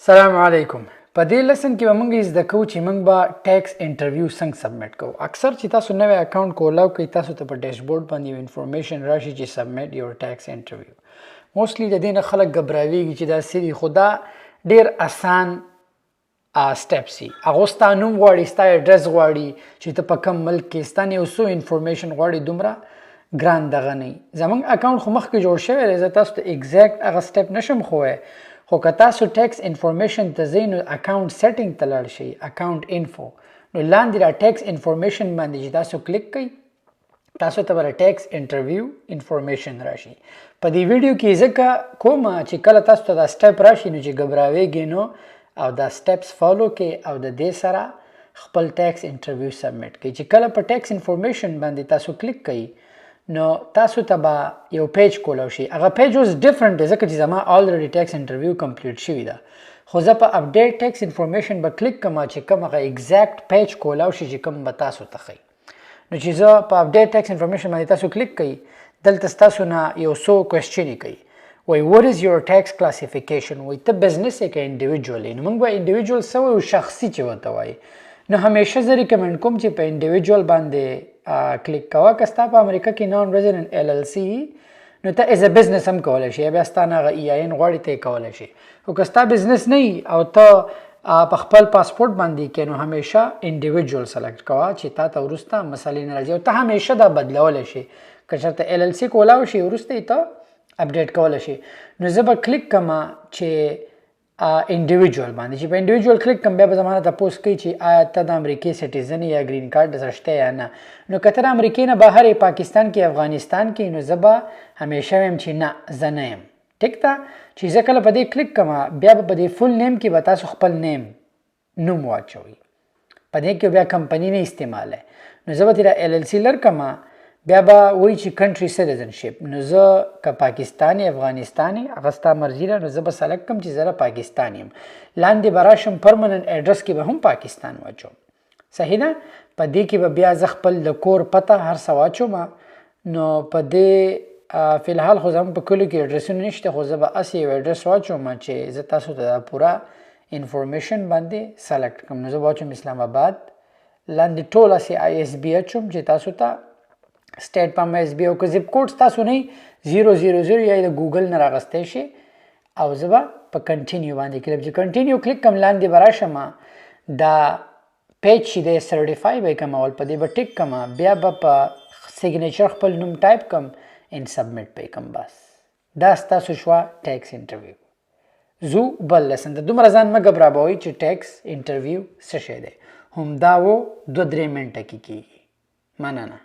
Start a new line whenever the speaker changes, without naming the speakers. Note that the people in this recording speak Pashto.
السلام علیکم. په دې لیسن کې به موږ زده کوو چې موږ به ټیکس انټرویو څنګه سبمیټ کوو. اکثر چې تاسو نوی اکاونټ کولاو کوي تاسو ته په ډیشبورډ باندې یو انفارمیشن راشي چې سبمیټ یور ټیکس انټرویو. موستلی د دې نه خلک ګبراویږي چې دا سری خو دا ډیر اسان سټیپ سي. هغه ستا نوم غواړي، ستا اډرس غواړي چې ته په کوم ملک کې ستا نه یو څو انفارمیشن غواړي، دومره ګران دغه نه. زموږ اکاونټ خو مخکې جوړ شوی دی، زه تاسو ته ایګزیکټ هغه سټیپ نشم ښوی، خو که تاسو ټیکس انفارمیشن ته ځئ نو اکاونټ سیټینګ ته لاړ شئ، اکاونټ انفو، نو لاندې را ټیکس انفارمیشن باندې چې تاسو کلیک کوئ تاسو ته به ټیکس انټرویو انفارمیشن راشي. په دې ویډیو کې ځکه کوم چې کله تاسو ته دا سټیپ راشي نو چې ګبراویږئ نو او دا سټیپس فالو کړئ او د دې سره خپل ټیکس انټرویو سبمیټ کړئ. چې کله په ټیکس انفارمیشن باندې تاسو کلیک کوئ نو تاسو ته به یو پیج کولاو شي. هغه پیج اوس ډیفرنٹ دی ځکه چې زما آلریډي ټیکس انټرویو کمپلیټ شوی ده، خو زه په اپډیټ ټیکس انفارمیشن به کلیک کوم چې کوم هغه ایګزیکټ پیج کولاو شي چې کوم به تاسو ته ښیي. نو چې زه په اپډیټ ټیکس انفارمیشن باندې تاسو کلیک کوئ دلته ستاسو نه یو څو کوېسچنې کوي، وایي what is your tax classification، وایي ته بزنس یې که انډیویجول یې. نو موږ به انډیویجول څه وایو؟ شخصي چې ورته وایي. نو همیشه زه ریکمنډ کوم چې په انډیویجول باندې کلیک کوه. که ستا په امریکا کې نان ریزیډنټ ایل ایل سی نو ته ایز ا بزنس هم کولی شي، بیا ستا نه هغه ای آی ان غواړي ته یې کولی شي. خو که ستا بزنس نه وي او ته په خپل پاسپورټ باندې کې نو همیشه انډیویجول سلیکټ کوه چې تا ته وروسته مسلې نه راځي او ته همیشه دا بدلولی شي. که چېرته ایل ایل سی کولاو شي وروسته یې ته اپډیټ کولی شي. نو زه به کلیک کوم چې انډیویجول باندې. چې په انډیویجول کلیک کوم بیا به زما نه تپوس کوي چې آیا ته د امریکې سټیزن یا ګرین کارډ درسره شته یا نه. نو که ته د امریکې نه بهر یې پاکستان کې افغانستان کې نو زه به همیشه وایم چې نه زه نه یم. ټیک ده. چې زه کله په دې کلیک کوم بیا به په دې فل نیم کې به تاسو خپل نوم واچوئ. په دې کې بیا کمپنی نه استعماله. نو زه به تېره ایل ایل سی لر کوم بیا به وایي چې کنټري سټیزنشپ. نو زه که پاکستان افغانستان هغه ستا مرضي ده، نو زه به سلیکټ کوم چې زه پاکستان یم. لاندې به راشم پرمننټ ایډرس کې به هم پاکستان واچوم. صحیح ده. په دې کې به بیا زه خپل د کور پته هر څه واچوم. نو په دې فی الحال خو زموږ په کلیو کې ایډرسونه نشته، خو زه به هسې یو ایډرس واچوم چې زه تاسو ته دا پوره انفارمیشن باندې سلیکټ کړم. نو زه به واچوم اسلام آباد. لاندې ټول هسې آی ایس بي اچوم چې تاسو ته سټیټ په ایس بي او که زپ کوډ تاسو نه 000 یا د ګوګل نه راغستی شي او زه به په کنټینیو باندې کلیک چې کنټینیو کلیک کوم لاندې به راشم دا پیج چې دی سرټیفای به یې کوم اول په دې به ټیک کوم بیا به په سیګنیچر خپل نوم ټایپ کوم ان سبمیټ به یې کوم. بس دا ستاسو شوه ټیکس انټرویو. زو بل لیسن ته دومره ځان مه ګبرابوئ چې ټیکس انټرویو څه شی دی. همدا و 2-3 منټه کې کېږي. مننه.